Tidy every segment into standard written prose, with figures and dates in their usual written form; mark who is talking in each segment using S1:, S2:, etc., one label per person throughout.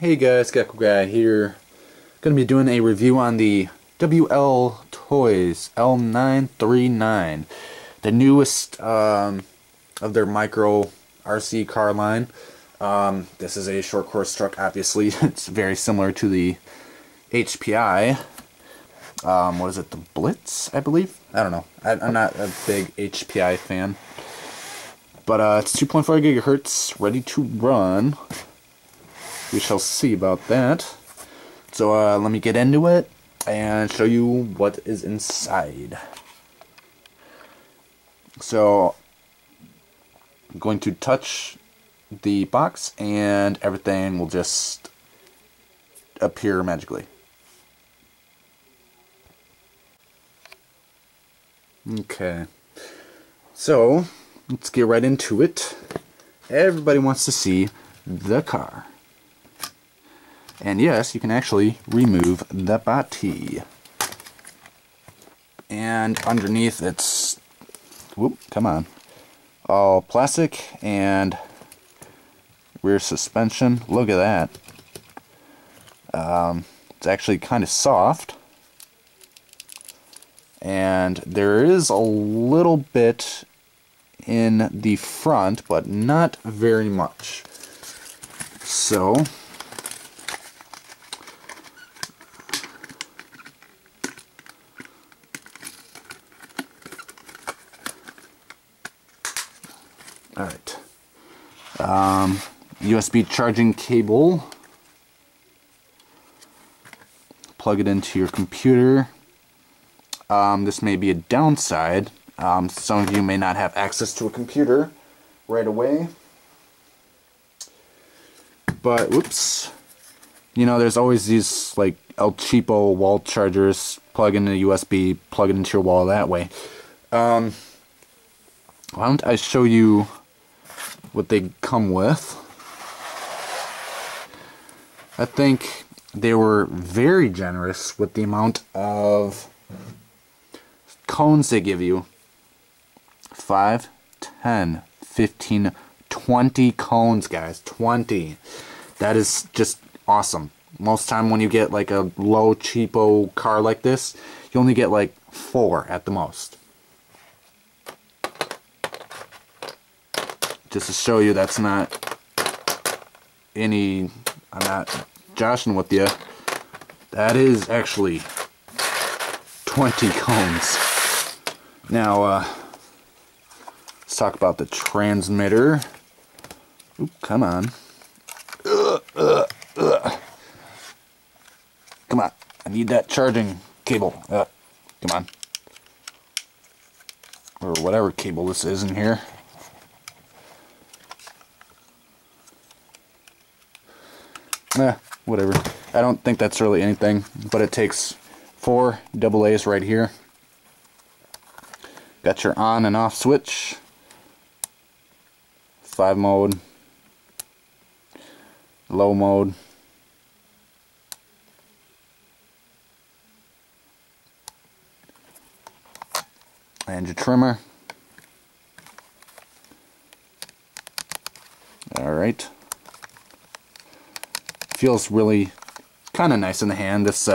S1: Hey guys, Gecko Guy here. Gonna be doing a review on the Toys L939, the newest of their micro RC car line. This is a short course truck, obviously. It's very similar to the HPI. What is it, the Blitz, I believe? I don't know. I'm not a big HPI fan. But it's 2.4 gigahertz, ready to run. We shall see about that. So let me get into it and show you what is inside. So I'm going to touch the box and everything will just appear magically. Okay, so let's get right into it. Everybody wants to see the car. And yes, you can actually remove the body. And underneath it's, whoop, come on, all plastic and rear suspension. Look at that. It's actually kind of soft. And there is a little bit in the front, but not very much. So alright, USB charging cable, plug it into your computer. This may be a downside. Some of you may not have access to a computer right away, but whoops, you know, there's always these like El Cheapo wall chargers. Plug in the USB, plug it into your wall that way. Why don't I show you what they come with? I think they were very generous with the amount of cones they give you. 5, 10, 15, 20 cones, guys. 20. That is just awesome. Most time when you get like a low cheapo car like this, you only get like 4 at the most. Just to show you that's not any, I'm not joshing with you. That is actually 20 cones. Now, let's talk about the transmitter. Oop, come on. Come on. I need that charging cable. Come on. Or whatever cable this is in here. Whatever. I don't think that's really anything, but it takes 4 AA's right here. Got your on and off switch, 5 mode, low mode, and your trimmer. Alright. Feels really kind of nice in the hand. This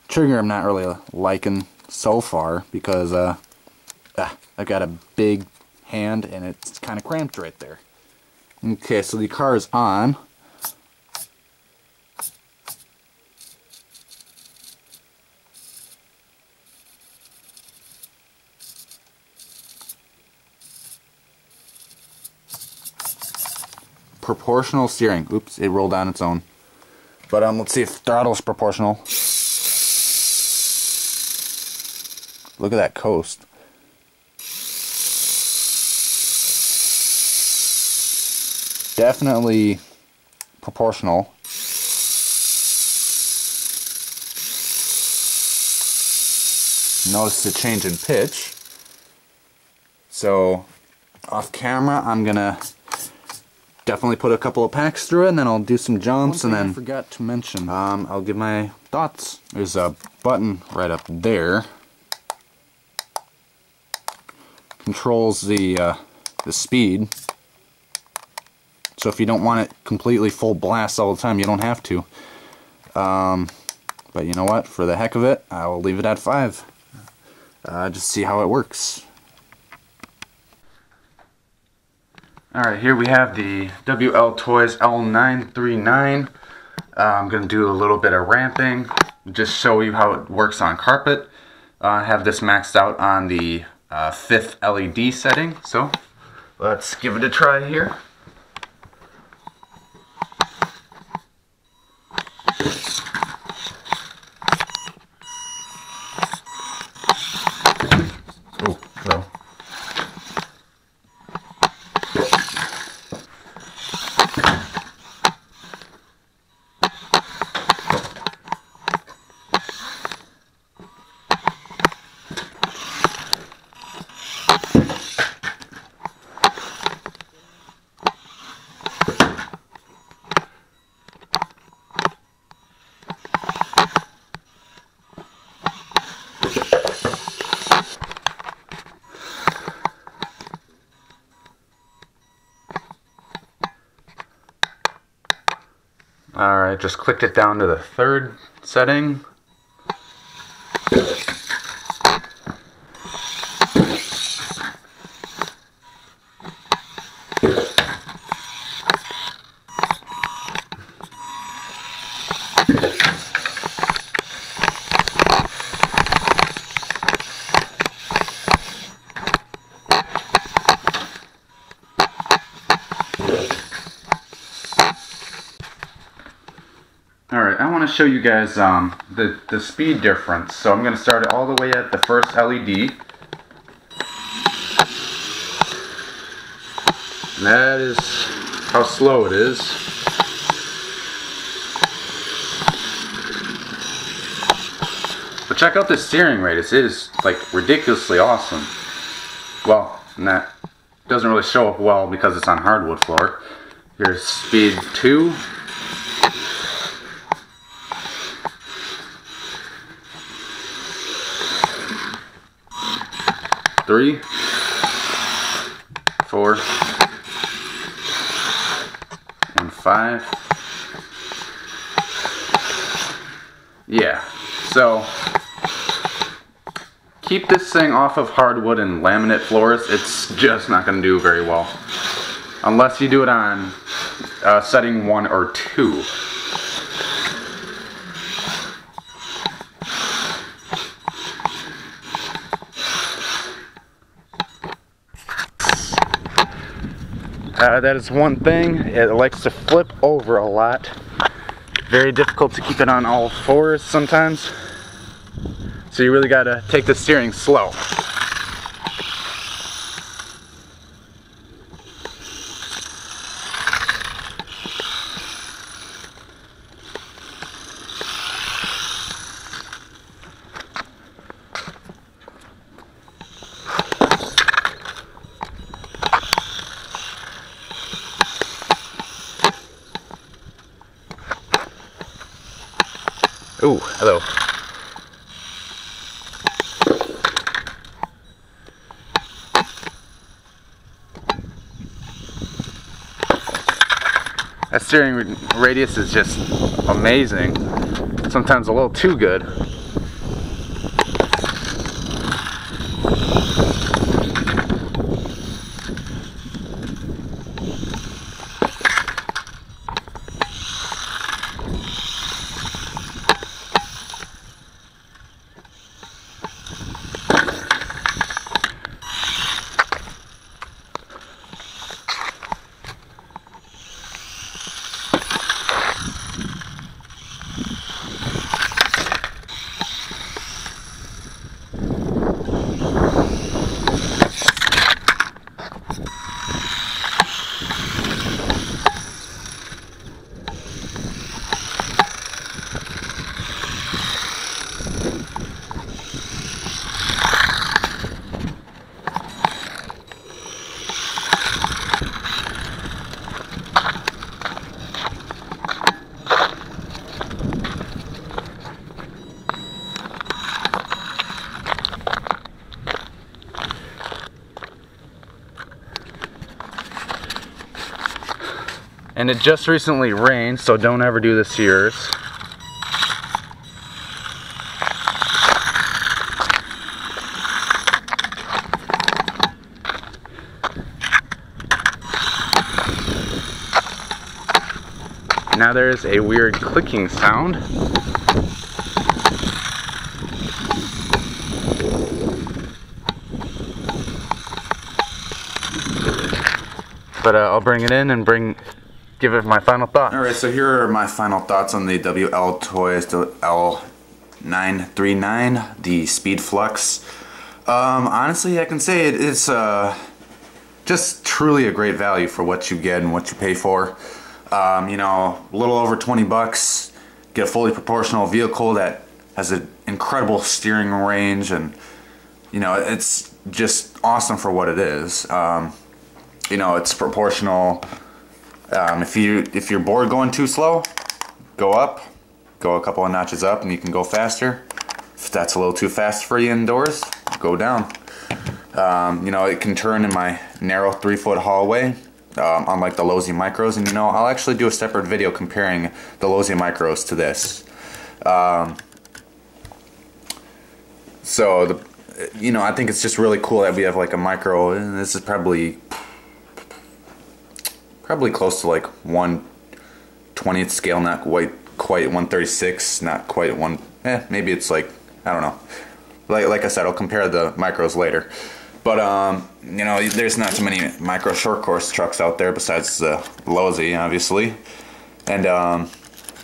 S1: trigger I'm not really liking so far because I've got a big hand and it's kind of cramped right there. Okay, so the car is on. Proportional steering. Oops, it rolled on its own. But let's see if throttle is proportional. Look at that coast. Definitely proportional. Notice the change in pitch. So off camera I'm gonna definitely put a couple of packs through it, and then I'll do some jumps, and then I forgot to mention, I'll give my thoughts. There's a button right up there. Controls the speed. So if you don't want it completely full blast all the time, you don't have to. But you know what? For the heck of it, I will leave it at 5. Just see how it works. Alright, here we have the WL Toys L939. I'm going to do a little bit of ramping, just show you how it works on carpet. I have this maxed out on the 5th LED setting, so let's give it a try here. Oh, hello. Alright, just clicked it down to the 3rd setting. Alright, I want to show you guys the speed difference. So I'm going to start it all the way at the 1st LED. And that is how slow it is. But check out the steering rate. It is like ridiculously awesome. Well, and that doesn't really show up well because it's on hardwood floor. Here's speed 2. 3, 4, and 5. Yeah, so keep this thing off of hardwood and laminate floors. It's just not going to do very well unless you do it on setting 1 or 2. That is one thing. It likes to flip over a lot. Very difficult to keep it on all 4s sometimes. So you really gotta take the steering slow. Ooh, hello. That steering radius is just amazing. Sometimes a little too good. And it just recently rained, so don't ever do this to yours. Now there's a weird clicking sound. But I'll bring it in and give it my final thoughts. Alright, so here are my final thoughts on the WL Toys L939, the Speed Flux. Honestly, I can say it's just truly a great value for what you get and what you pay for. You know, a little over 20 bucks, get a fully proportional vehicle that has an incredible steering range, and you know, it's just awesome for what it is. You know, it's proportional. If you're bored going too slow, go up, go a couple of notches up, and you can go faster. If that's a little too fast for you indoors, go down. You know, it can turn in my narrow 3-foot hallway, unlike the Losi Micros, and you know, I'll actually do a separate video comparing the Losi Micros to this. So you know, I think it's just really cool that we have like a micro, and this is probably close to like 1/20th scale, not quite 1/36, not quite maybe it's like, I don't know. Like I said, I'll compare the micros later. But you know, there's not too many micro short course trucks out there besides the Losi, obviously. And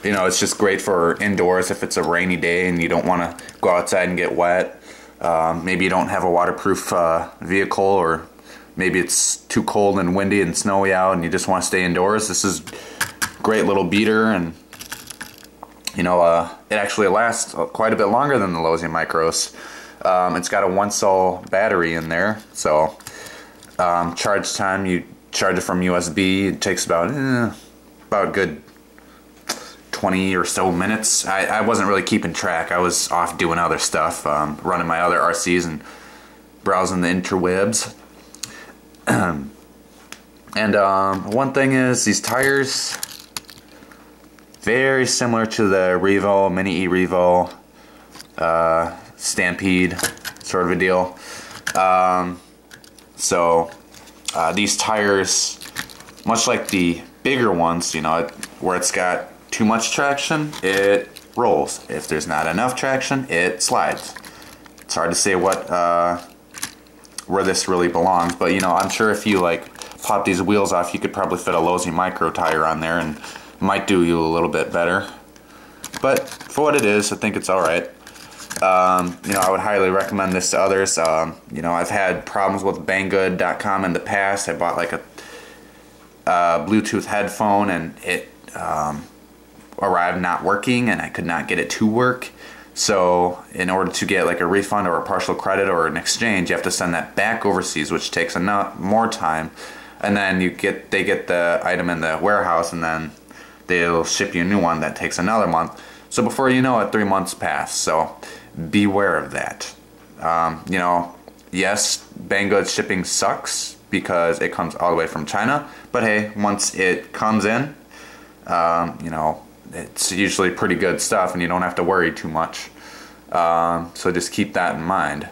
S1: you know, it's just great for indoors if it's a rainy day and you don't want to go outside and get wet. Maybe you don't have a waterproof vehicle, or maybe it's too cold and windy and snowy out and you just want to stay indoors. This is a great little beater, and you know, it actually lasts quite a bit longer than the Losi Micros. It's got a 1-cell battery in there, so charge time, you charge it from USB, it takes about a good 20 or so minutes. I wasn't really keeping track. I was off doing other stuff, running my other RCs and browsing the interwebs. And one thing is, these tires, very similar to the Revo, Mini E Revo, Stampede sort of a deal. These tires, much like the bigger ones, you know, where it's got too much traction, it rolls. If there's not enough traction, it slides. It's hard to say where this really belongs, but you know, I'm sure if you like pop these wheels off, you could probably fit a Losi Micro tire on there and it might do you a little bit better. But for what it is, I think it's alright. You know, I would highly recommend this to others. You know, I've had problems with Banggood.com in the past. I bought like a Bluetooth headphone and it arrived not working, and I could not get it to work. So in order to get like a refund or a partial credit or an exchange, you have to send that back overseas, which takes more time. And then they get the item in the warehouse, and then they'll ship you a new one that takes another month. So before you know it, 3 months pass. So beware of that. You know, yes, Banggood shipping sucks because it comes all the way from China. But hey, once it comes in, you know, it's usually pretty good stuff and you don't have to worry too much. So just keep that in mind.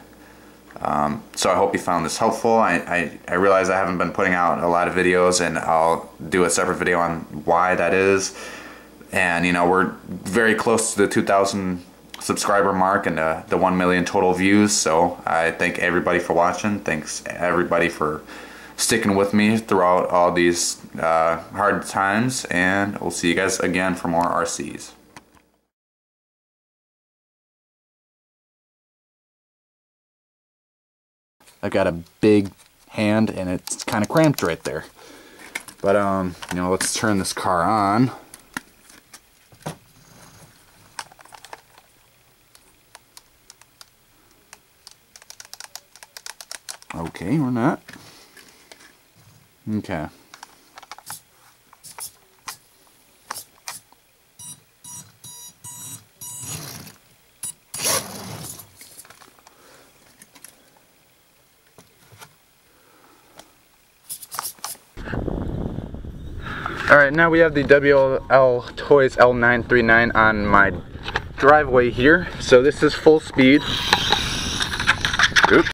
S1: So I hope you found this helpful. I realize I haven't been putting out a lot of videos, and I'll do a separate video on why that is. And you know, we're very close to the 2,000 subscriber mark and the 1 million total views. So I thank everybody for watching. Thanks everybody for sticking with me throughout all these hard times, and we'll see you guys again for more RCs. I've got a big hand and it's kind of cramped right there. But you know, let's turn this car on. Okay, we're not. Okay. Alright, now we have the WL Toys L939 on my driveway here. So this is full speed.